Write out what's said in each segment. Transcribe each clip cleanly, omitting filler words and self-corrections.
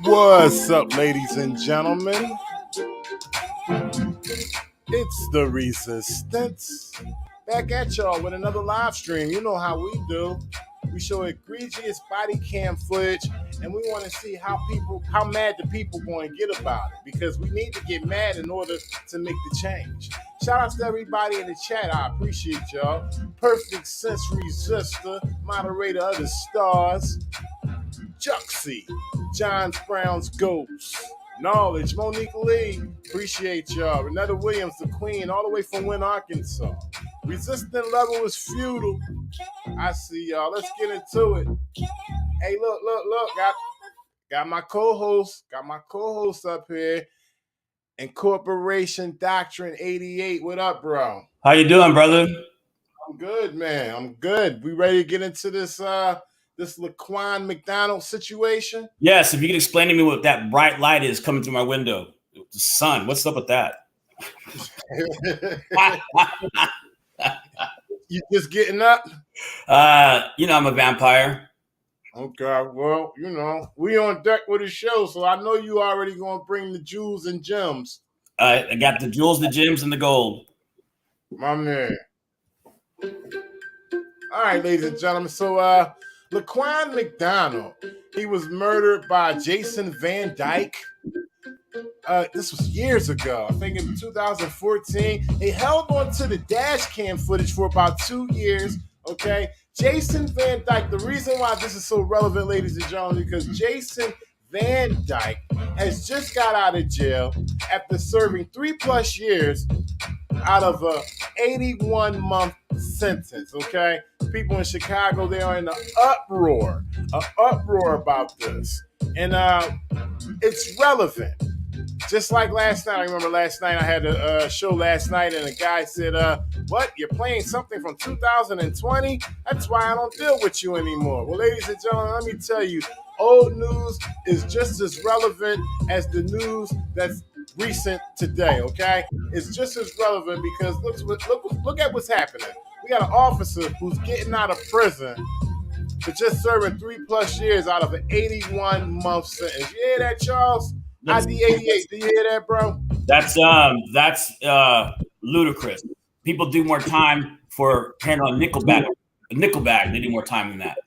What's up, ladies and gentlemen? It's the Resistance. Back at y'all with another live stream. You know how we do. We show egregious body cam footage, and we want to see how mad the people going to get about it, because we need to get mad in order to make the change. Shout out to everybody in the chat. I appreciate y'all. Perfect Sense Resistor, moderator of the stars, Juxie, John Brown's Ghost, Knowledge, Monique Lee, appreciate y'all. Renetta Williams, the Queen, all the way from Wynn, Arkansas. Resistant level is futile. I see y'all. Let's get into it. Hey, look. Got my co-host. Up here. Incorporation Doctrine 88. What up, bro? How you doing, brother? I'm good, man. I'm good. We ready to get into this this Laquan McDonald situation? Yes, if you can explain to me what that bright light is coming through my window. The sun. What's up with that? You just getting up? I'm a vampire. Okay, well, we on deck with the show, so I know you already gonna bring the jewels and gems. I got the jewels, the gems, and the gold. My man. All right, ladies and gentlemen. So Laquan McDonald, he was murdered by Jason Van Dyke. This was years ago, I think in 2014. He held on to the dash cam footage for about 2 years, okay? Jason Van Dyke, the reason why this is so relevant, ladies and gentlemen, because Jason Van Dyke has just got out of jail after serving 3+ years out of a 81-month sentence, okay? People in Chicago, they are in an uproar about this. And it's relevant. Just like last night, I remember last night I had a show last night, and a guy said, what, you're playing something from 2020? That's why I don't deal with you anymore. Well, ladies and gentlemen, let me tell you, old news is just as relevant as the news that's recent today, okay? It's just as relevant because look at what's happening. We got an officer who's getting out of prison for just serving 3+ years out of an 81-month sentence. You hear that, Charles? ID88, do you hear that, bro? That's ludicrous. People do more time for handling Nickelback. Nickelback, they do more time than that.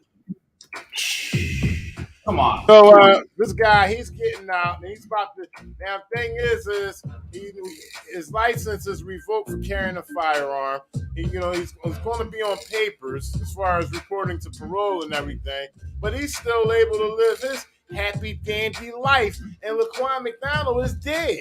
Come on. So this guy, he's getting out, and he's about to. Now, the thing is his license is revoked for carrying a firearm. He's going to be on papers as far as reporting to parole and everything, but he's still able to live his happy dandy life. And Laquan McDonald is dead.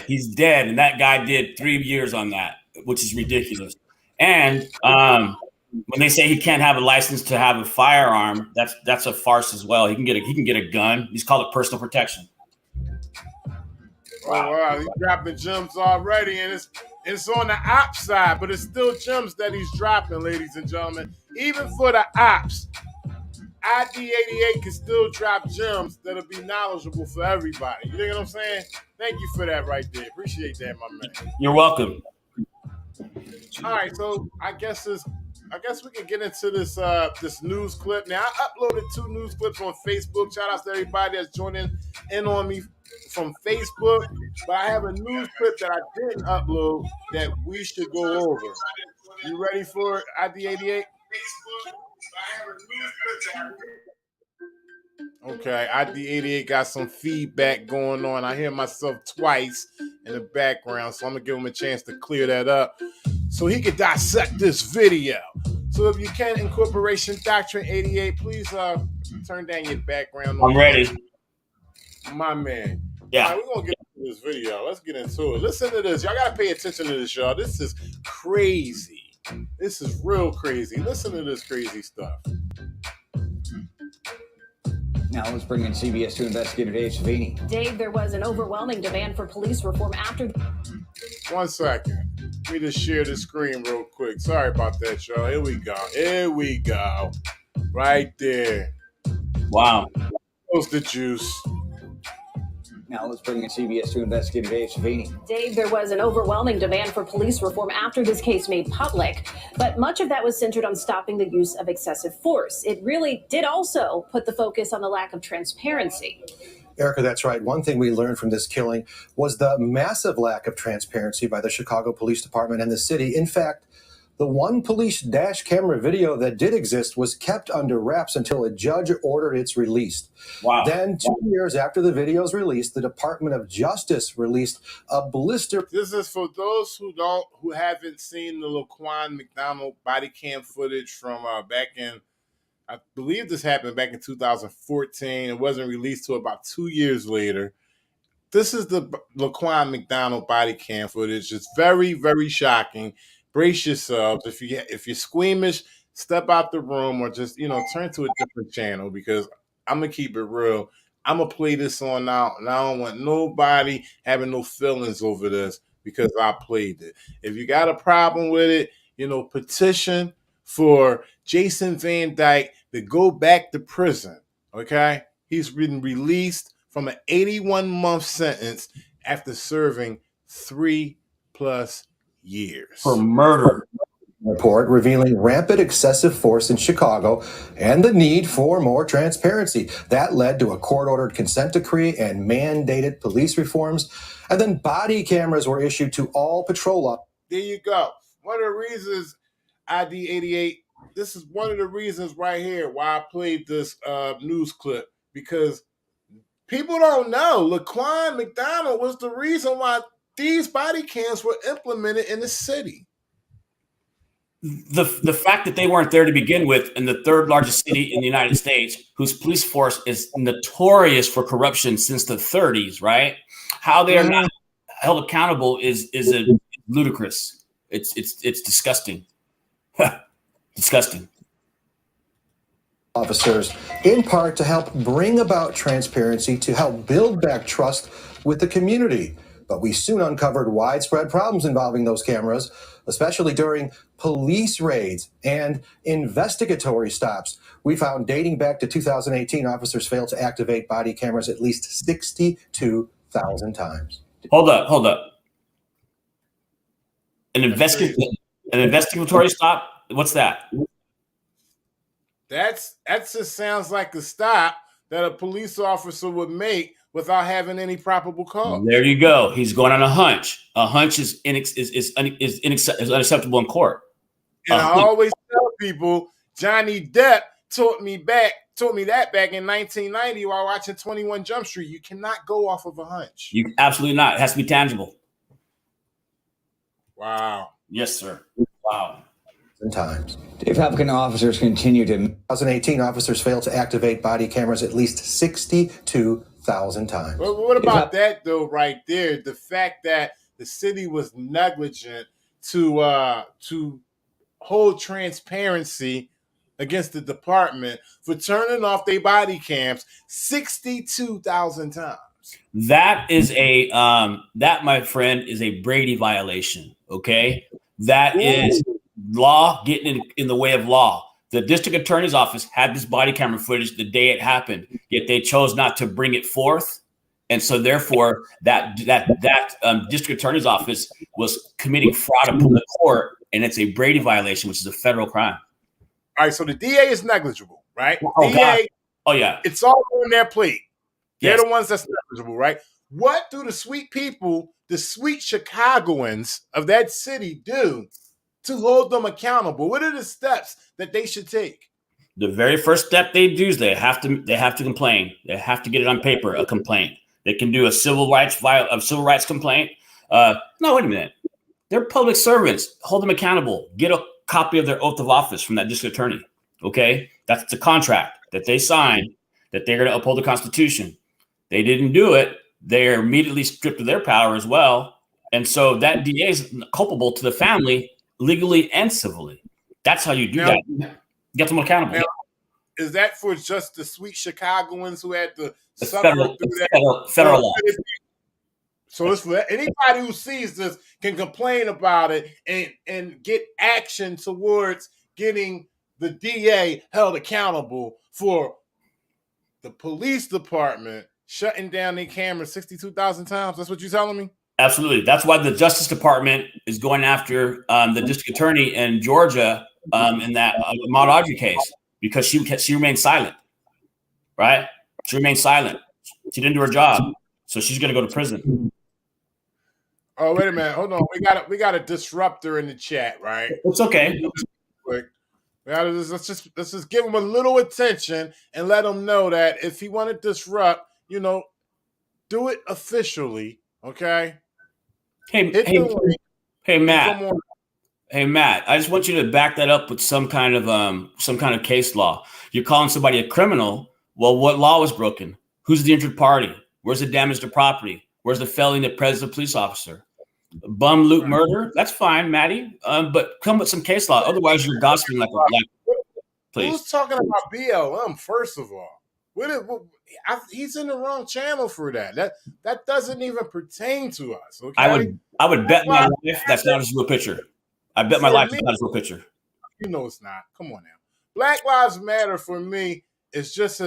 He's dead, and that guy did 3 years on that, which is ridiculous. And when they say he can't have a license to have a firearm, that's a farce as well. He can get a gun. He's called it personal protection. Wow, he's dropping gems already, and it's on the ops side, but it's still gems that he's dropping, ladies and gentlemen. Even for the ops, ID88 can still drop gems that'll be knowledgeable for everybody. You know what I'm saying? Thank you for that right there. Appreciate that, my man. You're welcome. All right, so I guess we can get into this this news clip. Now, I uploaded 2 news clips on Facebook. Shout out to everybody that's joining in on me from Facebook. But I have a news clip that I didn't upload that we should go over. You ready for it, ID88? Okay, ID88 got some feedback going on. I hear myself twice in the background, so I'm gonna give him a chance to clear that up so he can dissect this video. So if you can, Incorporation Doctrine 88, please turn down your background. I'm ready. My man. Yeah. All right, we're gonna get into this video. Let's get into it. Listen to this. Y'all gotta pay attention to this, y'all. This is crazy. This is real crazy. Listen to this crazy stuff. Now let's bring in CBS 2 investigator Dave Savini. Dave, there was an overwhelming demand for police reform after... 1 second. Let me just share the screen real quick. Sorry about that, y'all. Here we go. Right there. Wow. What's the juice? Now let's bring in CBS 2 investigator Dave Savini. Dave, there was an overwhelming demand for police reform after this case made public, but much of that was centered on stopping the use of excessive force. It really did also put the focus on the lack of transparency. Erica, that's right. One thing we learned from this killing was the massive lack of transparency by the Chicago Police Department and the city. In fact, the one police dash camera video that did exist was kept under wraps until a judge ordered its release. Wow. Then, 2 years after the video's release, the Department of Justice released a blister. This is for those who haven't seen the Laquan McDonald body cam footage from back in, I believe this happened back in 2014. It wasn't released till about 2 years later. This is the Laquan McDonald body cam footage. It's very, very shocking. Brace yourselves. If you're squeamish, step out the room or just turn to a different channel, because I'm gonna keep it real. I'm gonna play this on now, and I don't want nobody having no feelings over this because I played it. If you got a problem with it, petition for Jason Van Dyke to go back to prison. Okay, he's been released from an 81-month sentence after serving 3+ years For murder. Report revealing rampant excessive force in Chicago and the need for more transparency. That led to a court-ordered consent decree and mandated police reforms. And then body cameras were issued to all patrol officers. There you go. One of the reasons, ID88, this is one of the reasons right here why I played this news clip, because people don't know Laquan McDonald was the reason why these body cams were implemented in the city. The fact that they weren't there to begin with in the third largest city in the United States, whose police force is notorious for corruption since the 30s, right? How they are not held accountable is ludicrous. It's disgusting. Disgusting. Officers, in part to help bring about transparency, to help build back trust with the community. But we soon uncovered widespread problems involving those cameras, especially during police raids and investigatory stops. We found dating back to 2018, officers failed to activate body cameras at least 62,000 times. Hold up. An investigatory stop? What's that? That just sounds like a stop that a police officer would make without having any probable cause. There you go. He's going on a hunch. A hunch is unacceptable in court. And I always tell people, Johnny Depp taught me that back in 1990 while watching 21 Jump Street. You cannot go off of a hunch. You absolutely not. It has to be tangible. Wow. Yes, sir. Wow. Times. Dave, how can officers continue to... 2018, officers failed to activate body cameras at least 62,000 times. But what about that, though, right there? The fact that the city was negligent to hold transparency against the department for turning off their body cams 62,000 times. That is that, my friend, is a Brady violation. Okay, that is law getting in the way of law. The district attorney's office had this body camera footage the day it happened, yet they chose not to bring it forth, and so therefore that district attorney's office was committing fraud upon the court, and it's a Brady violation, which is a federal crime. All right, so the DA is negligible, right? Oh, DA, God. Oh yeah, it's all on their plate. They're yes. the ones that's negligible, right? What do the sweet people, the sweet Chicagoans of that city do to hold them accountable? What are the steps that they should take? The very first step they do is they have to complain. They have to get it on paper, a complaint. They can do a civil rights complaint. No, wait a minute. They're public servants. Hold them accountable. Get a copy of their oath of office from that district attorney. Okay, that's the contract that they signed, that they're going to uphold the Constitution. They didn't do it. They're immediately stripped of their power as well, and so that DA is culpable to the family, legally and civilly. That's how you do that. Get them accountable. Now, is that for just the sweet Chicagoans who had to suffer federal, through that? Federal law. So it's for anybody who sees this can complain about it and get action towards getting the DA held accountable for the police department shutting down their cameras 62,000 times. That's what you're telling me? Absolutely. That's why the Justice Department is going after the district attorney in Georgia in that Ahmaud Audrey case, because she remained silent, right? She remained silent. She didn't do her job, so she's going to go to prison. Oh, wait a minute. Hold on. We got a disruptor in the chat, right? It's okay. Quick. Let's just give him a little attention and let him know that if he want to disrupt, do it officially, okay? Hey, Matt. Hey, Matt. I just want you to back that up with some kind of case law. You're calling somebody a criminal. Well, what law was broken? Who's the injured party? Where's the damage to property? Where's the felony that presents a police officer? Bum loot murder? That's fine, Matty. But come with some case law. Otherwise, you're gossiping like please. Who's talking about BLM? First of all, he's in the wrong channel for that. That doesn't even pertain to us. Okay, I would bet my life that's not his real picture. I bet my life that's not his real picture. You know it's not. Come on now. Black Lives Matter for me is just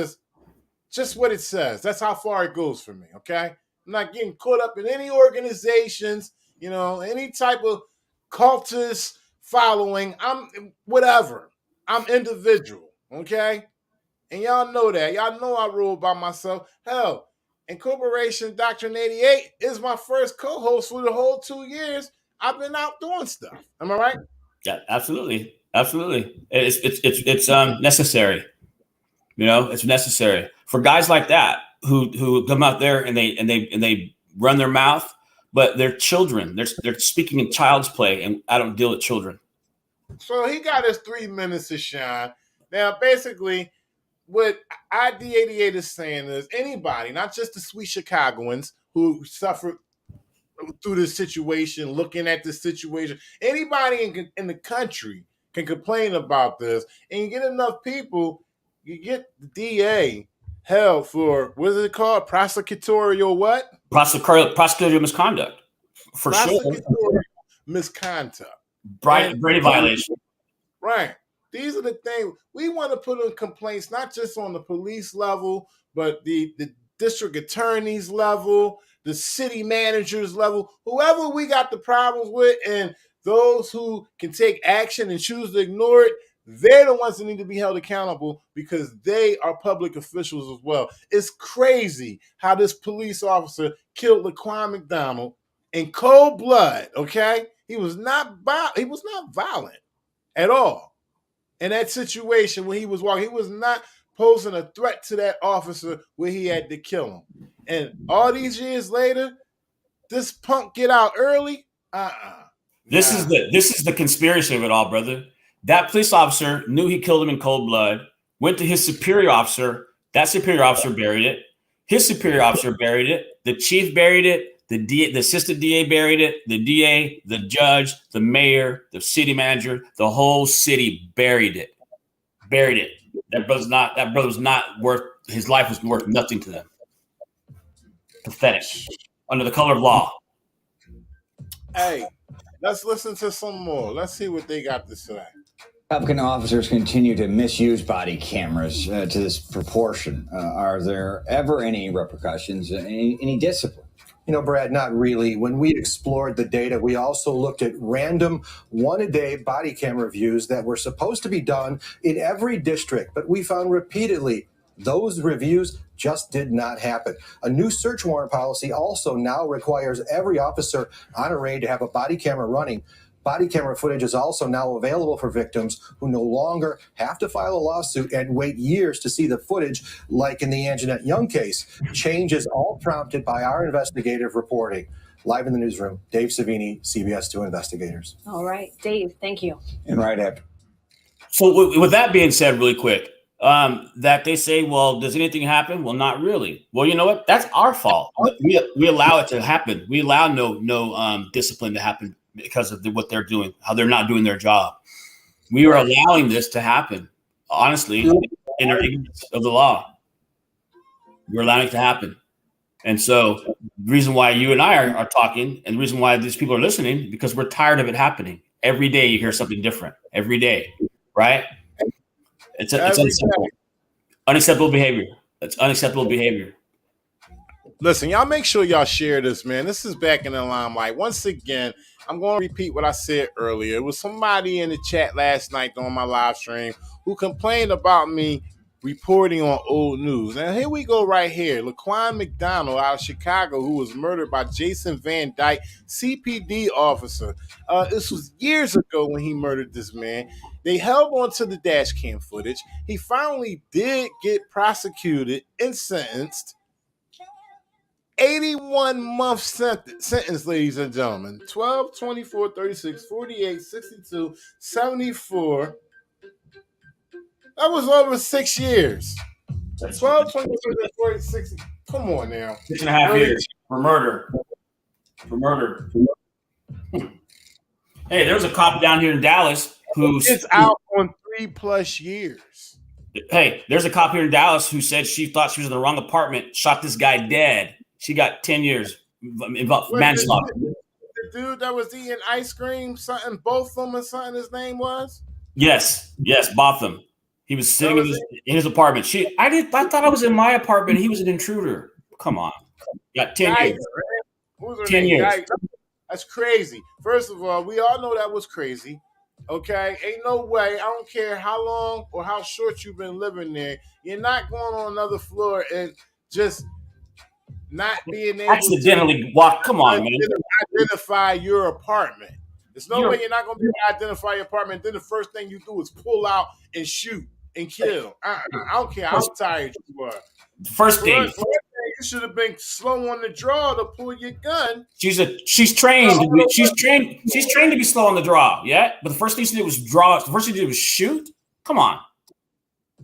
what it says. That's how far it goes for me. Okay, I'm not getting caught up in any organizations. Any type of cultist following. I'm whatever. I'm individual, okay? And y'all know that. Y'all know I rule by myself. Hell, Incorporation Doctrine 88 is my first co-host for the whole 2 years I've been out doing stuff. Am I right? Yeah, absolutely. Absolutely. It's necessary. It's necessary for guys like that who come out there and they run their mouth. But they're children. They're speaking in child's play, and I don't deal with children. So he got his 3 minutes to shine. Now, basically, what ID88 is saying is anybody, not just the sweet Chicagoans who suffered through this situation, looking at this situation, anybody in the country can complain about this, and you get enough people, you get the DA held for, what is it called? Prosecutorial what? Prosecutorial misconduct. For sure. Misconduct. Brady violation. Right. These are the things we want to put in complaints, not just on the police level, but the district attorney's level, the city manager's level, whoever we got the problems with, and those who can take action and choose to ignore it, they're the ones that need to be held accountable because they are public officials as well. It's crazy how this police officer killed Laquan McDonald in cold blood, okay? He was not violent at all. In that situation when he was walking, he was not posing a threat to that officer where he had to kill him. And all these years later, this punk get out early? This is the conspiracy of it all, brother. That police officer knew he killed him in cold blood, went to his superior officer. That superior officer buried it. His superior officer buried it. The chief buried it. The assistant DA buried it. The DA, the judge, the mayor, the city manager, the whole city buried it. Buried it. That brother's not worth, his life was worth nothing to them. Pathetic. Under the color of law. Hey, let's listen to some more. Let's see what they got to say. Republican officers continue to misuse body cameras to this proportion. Are there ever any repercussions, any discipline? Brad, not really. When we explored the data, we also looked at random one-a-day body camera views that were supposed to be done in every district, but we found repeatedly those reviews just did not happen. A new search warrant policy also now requires every officer on a raid to have a body camera running. Body camera footage is also now available for victims who no longer have to file a lawsuit and wait years to see the footage, like in the Anjanette Young case. Change is all prompted by our investigative reporting. Live in the newsroom, Dave Savini, CBS 2 Investigators. All right, Dave, thank you. And right after. So with that being said, really quick, that they say, well, does anything happen? Well, not really. Well, you know what? That's our fault. We allow it to happen. We allow no discipline to happen because of what they're doing, how they're not doing their job. We are allowing this to happen, honestly, in our ignorance of the law. We're allowing it to happen. And so the reason why you and I are talking, and the reason why these people are listening, because we're tired of it happening. Every day you hear something different. Every day, right? It's unacceptable. Unacceptable behavior. It's unacceptable behavior. Listen, y'all make sure y'all share this, man. This is Back in the Limelight. Once again, I'm going to repeat what I said earlier. It was somebody in the chat last night during my live stream who complained about me reporting on old news. And here we go right here. Laquan McDonald out of Chicago, who was murdered by Jason Van Dyke, CPD officer. This was years ago when he murdered this man. They held on to the dash cam footage. He finally did get prosecuted and sentenced. 81-month sentence, ladies and gentlemen. 12, 24, 36, 48, 62, 74. That was over 6 years. 12, 24, 40, 60. Come on now. 6.5 years for murder. For murder. Hey, there was a cop down here in Dallas who's out on 3+ years. Hey, there's a cop here in Dallas who said she thought she was in the wrong apartment, shot this guy dead. She got 10 years involved manslaughter. The dude that was eating ice cream, something Botham or something his name was? Yes, Botham. He was sitting in his apartment. I thought I was in my apartment. He was an intruder. Come on. Got 10 years. 10 years. That's crazy. First of all, we all know that was crazy. Okay? Ain't no way. I don't care how long or how short you've been living there. You're not going on another floor and just not being able accidentally walk. Come on, man. Identify your apartment. There's no way you're not going to be able to identify your apartment. Then the first thing you do is pull out and shoot and kill. I don't care how tired you are. First thing, you should have been slow on the draw to pull your gun. She's trained. She's trained to be slow on the draw. Yeah, but the first thing she did was draw. The first thing she did was shoot. Come on,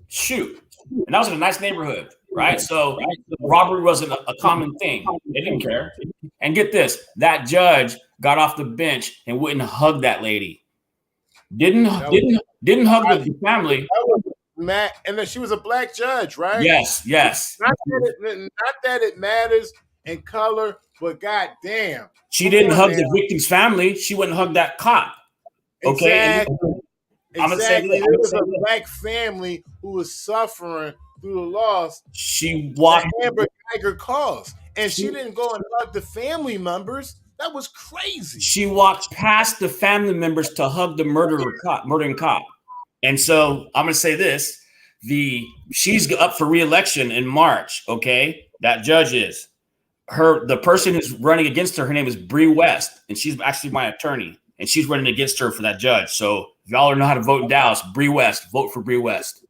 shoot. And that was in a nice neighborhood, right? So robbery wasn't a common thing. They didn't care. And get this: that judge got off the bench and wouldn't hug that lady. Didn't hug the family. That was Matt, and then she was a black judge, right? Yes. Not that it matters in color, but goddamn, she didn't hug the victim's family. She wouldn't hug that cop. Okay. Exactly. There was a black family who was suffering through the loss. She walked Amber Geiger cause, and she didn't go and hug the family members. That was crazy. She walked past the family members to hug the murdering cop. And so I'm going to say this: she's up for re-election in March. Okay, that judge is the person who's running against her. Her name is Bree West, and she's actually my attorney, and she's running against her for that judge. So if y'all know how to vote in Dallas, Bree West, vote for Bree West.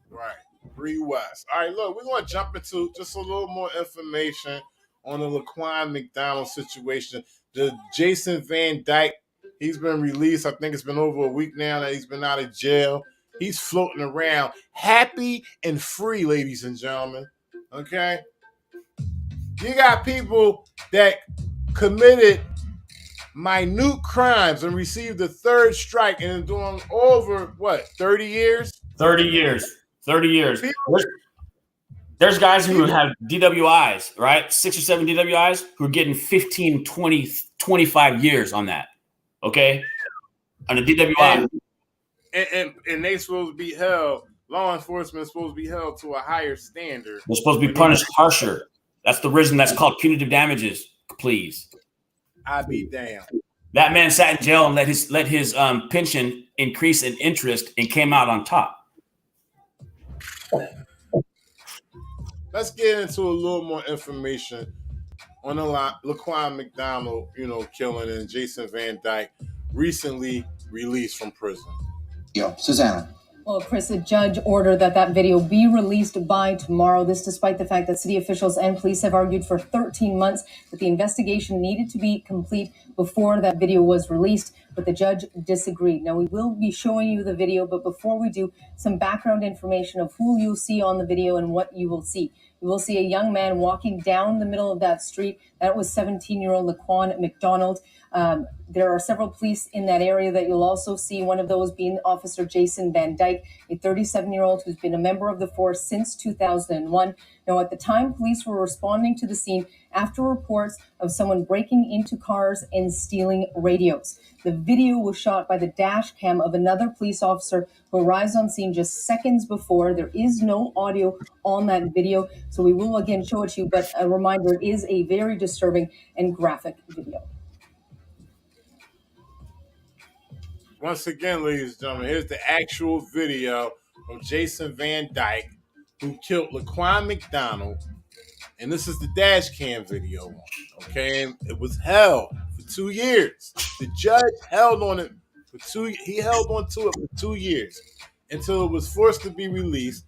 Right, Bree West. All right, look, we're going to jump into just a little more information on the Laquan McDonald situation. The Jason Van Dyke, he's been released. I think it's been over a week now that he's been out of jail. He's floating around happy and free, ladies and gentlemen. Okay? You got people that committed minute crimes and received the third strike and doing over, 30 years? 30 years. There's guys who have DWIs, right? 6 or 7 DWIs who are getting 15, 20, 25 years on that. Okay? On a DWI. And they supposed to be held, law enforcement is supposed to be held to a higher standard. They're supposed to be punished harsher. That's the reason that's called punitive damages, please. I'd be damned. That man sat in jail and let his pension increase in interest and came out on top. Let's get into a little more information on the Laquan McDonald, killing, and Jason Van Dyke recently released from prison. Yo, Susanna. Well, Chris, a judge ordered that video be released by tomorrow. This despite the fact that city officials and police have argued for 13 months that the investigation needed to be complete before that video was released, but the judge disagreed. Now, we will be showing you the video, but before we do, some background information of who you'll see on the video and what you will see. You will see a young man walking down the middle of that street. That was 17-year-old Laquan McDonald. There are several police in that area that you'll also see, one of those being Officer Jason Van Dyke, a 37-year-old who's been a member of the force since 2001. Now, at the time police were responding to the scene, after reports of someone breaking into cars and stealing radios. The video was shot by the dash cam of another police officer who arrives on scene just seconds before. There is no audio on that video, so we will again show it to you, but a reminder, it is a very disturbing and graphic video. Once again, ladies and gentlemen, here's the actual video from Jason Van Dyke, who killed Laquan McDonald. And this is the dash cam video. Okay, and it was held for 2 years. The judge held on it for 2 years. He held on to it for 2 years until it was forced to be released.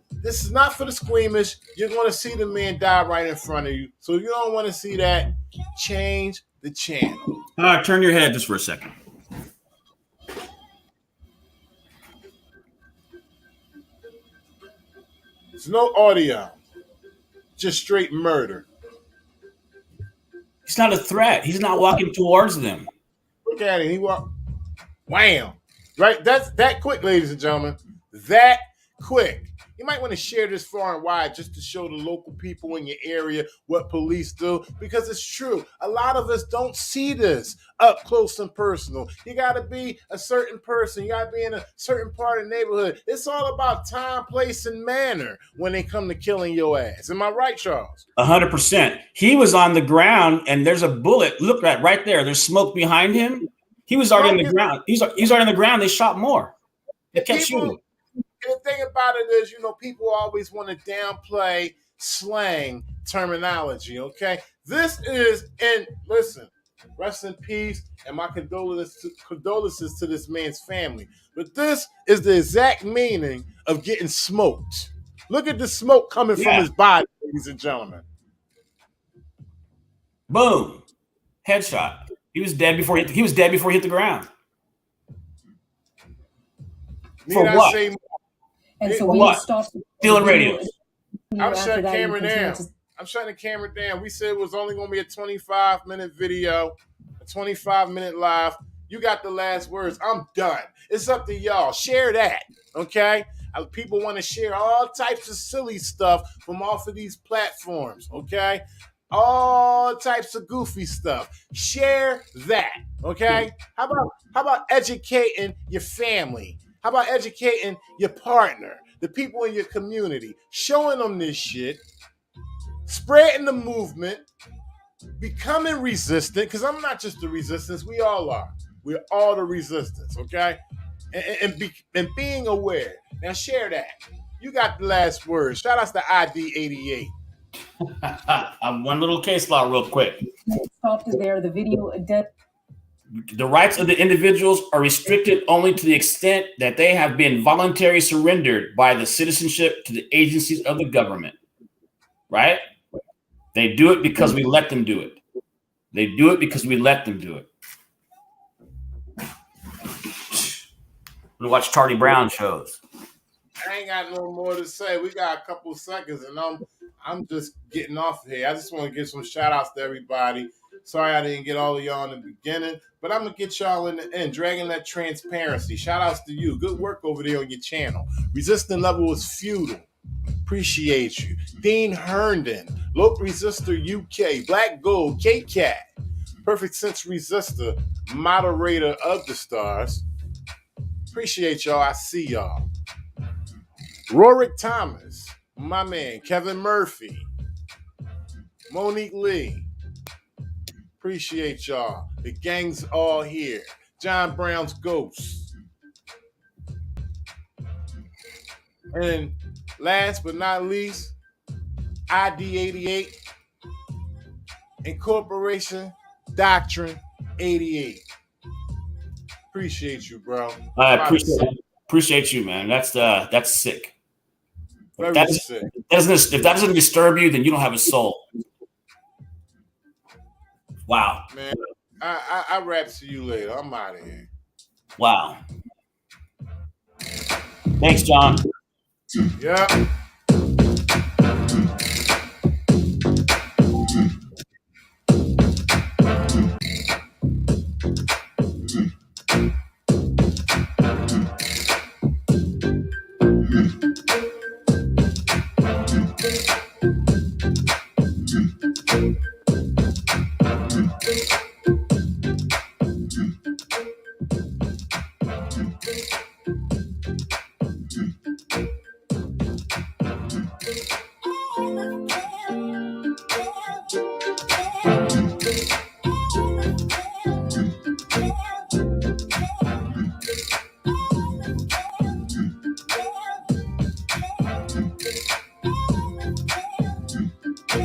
This is not for the squeamish. You're going to see the man die right in front of you. So if you don't want to see that, change the channel. Turn your head just for a second. There's no audio. Just straight murder. He's not a threat. He's not walking towards them. Look at him. He walked. Wham. Right? That's that quick, ladies and gentlemen. That quick. You might want to share this far and wide just to show the local people in your area what police do, because it's true. A lot of us don't see this up close and personal. You got to be a certain person. You got to be in a certain part of the neighborhood. It's all about time, place, and manner when they come to killing your ass. Am I right, Charles? 100%. He was on the ground, and there's a bullet. Look at right there. There's smoke behind him. He was already on the ground. He's already on the ground. They shot more. They kept shooting. And the thing about it is, people always want to downplay slang terminology, okay? This is, and listen, rest in peace, and my condolences to this man's family. But this is the exact meaning of getting smoked. Look at the smoke coming from his body, ladies and gentlemen. Boom. Headshot. He was dead before he hit the ground. For what? And so we stopped stealing radios. I'm shutting the camera down. I'm shutting the camera down. We said it was only going to be a 25-minute video, a 25-minute live. You got the last words. I'm done. It's up to y'all. Share that, okay? People want to share all types of silly stuff from off of these platforms, okay? All types of goofy stuff. Share that, okay? How about educating your family? How about educating your partner, the people in your community, showing them this shit, spreading the movement, becoming resistant, because I'm not just the resistance, we all are. We're all the resistance, okay? And being aware. Now share that. You got the last word. Shout out to ID88. One little case law real quick. Stopped there. The video The rights of the individuals are restricted only to the extent that they have been voluntarily surrendered by the citizenship to the agencies of the government, right? They do it because we let them do it. They do it because we let them do it. We watch Charlie Brown shows. I ain't got no more to say. We got a couple seconds, and I'm just getting off here. I just want to give some shout outs to everybody. Sorry I didn't get all of y'all in the beginning, but I'm going to get y'all in the end. Dragging that transparency. Shout outs to you. Good work over there on your channel. Resistant Level was futile. Appreciate you. Dean Herndon, Lope Resistor UK, Black Gold, K-Cat, Perfect Sense Resistor, moderator of the stars. Appreciate y'all. I see y'all. Rorick Thomas, my man, Kevin Murphy, Monique Lee. Appreciate y'all. The gang's all here. John Brown's Ghost. And last but not least, ID88, Incorporation, Doctrine 88. Appreciate you, bro. I appreciate you, man. That's sick. If that doesn't disturb you, then you don't have a soul. Wow. Man, I rap to you later. I'm out of here. Wow. Thanks, John. Yeah. Hit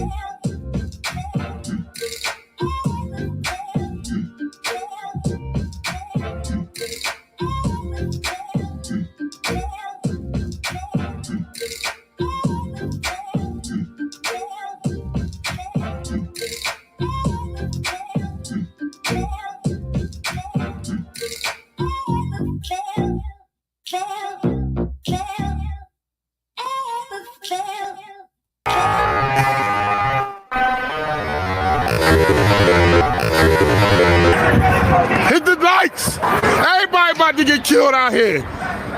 the lights! Everybody about to get killed out here.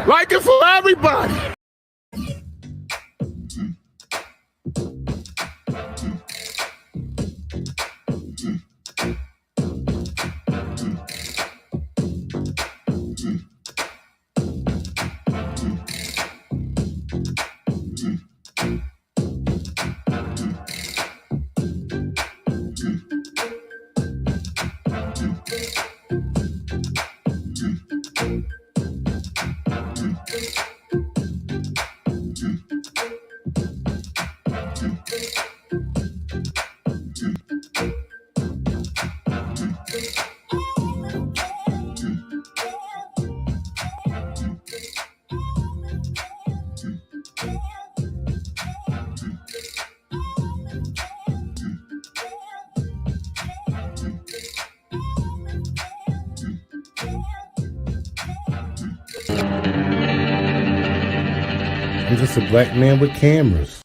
Like it for everybody. I'm just a black man with cameras.